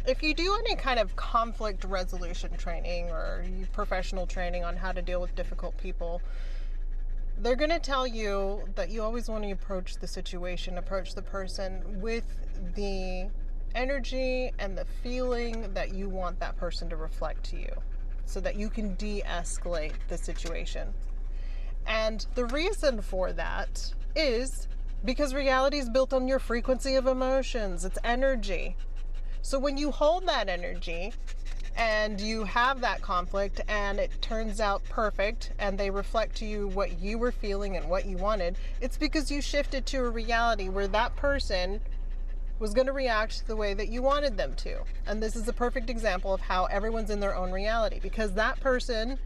If you do any kind of conflict resolution training or professional training on how to deal with difficult people, they're going to tell you that you always want to approach the situation, approach the person with the energy and the feeling that you want that person to reflect to you so that you can de-escalate the situation. And the reason for that is because reality is built on your frequency of emotions. It's energy. So when you hold that energy and you have that conflict and it turns out perfect and they reflect to you what you were feeling and what you wanted, it's because you shifted to a reality where that person was going to react the way that you wanted them to. And this is a perfect example of how everyone's in their own reality, because that person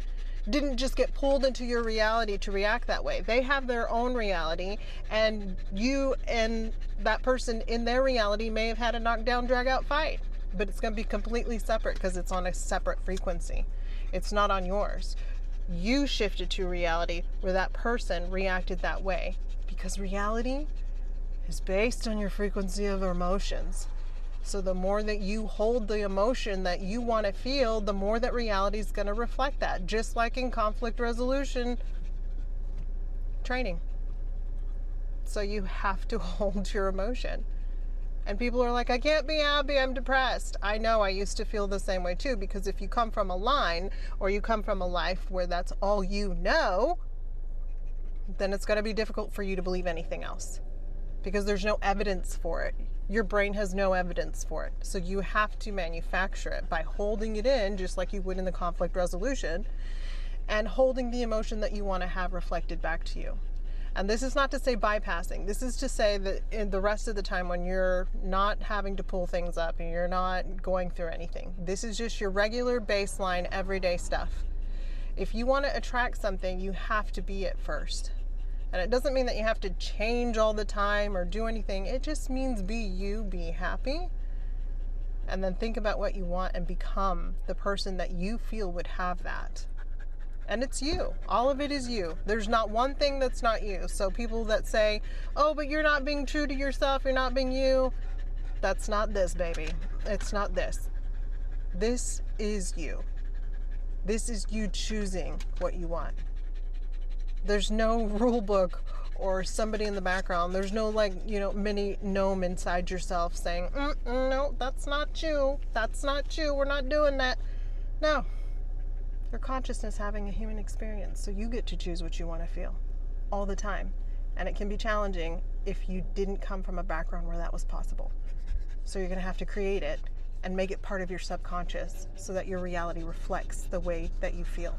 didn't just get pulled into your reality to react that way. They have their own reality, and you and that person in their reality may have had a knockdown, drag out fight, but it's going to be completely separate because it's on a separate frequency. It's not on yours. You shifted to reality where that person reacted that way, because reality is based on your frequency of emotions. So the more that you hold the emotion that you want to feel, the more that reality is going to reflect that. Just like in conflict resolution training. So you have to hold your emotion. And people are like, I can't be happy, I'm depressed. I know, I used to feel the same way too, because if you come from a line or you come from a life where that's all you know, then it's going to be difficult for you to believe anything else, because there's no evidence for it. Your brain has no evidence for it. So you have to manufacture it by holding it in, just like you would in the conflict resolution, and holding the emotion that you want to have reflected back to you. And this is not to say bypassing. This is to say that in the rest of the time when you're not having to pull things up and you're not going through anything, this is just your regular baseline everyday stuff. If you want to attract something, you have to be it first. And it doesn't mean that you have to change all the time or do anything. It just means be you, be happy, and then think about what you want and become the person that you feel would have that. And it's you. All of it is you. There's not one thing that's not you. So people that say, oh, but you're not being true to yourself, you're not being you, that's not this, baby. It's not this. This is you. This is you choosing what you want. There's no rule book or somebody in the background. There's no mini gnome inside yourself saying, no, that's not you. That's not you. We're not doing that. No. Your consciousness having a human experience. So you get to choose what you want to feel all the time. And it can be challenging if you didn't come from a background where that was possible. So you're going to have to create it and make it part of your subconscious so that your reality reflects the way that you feel.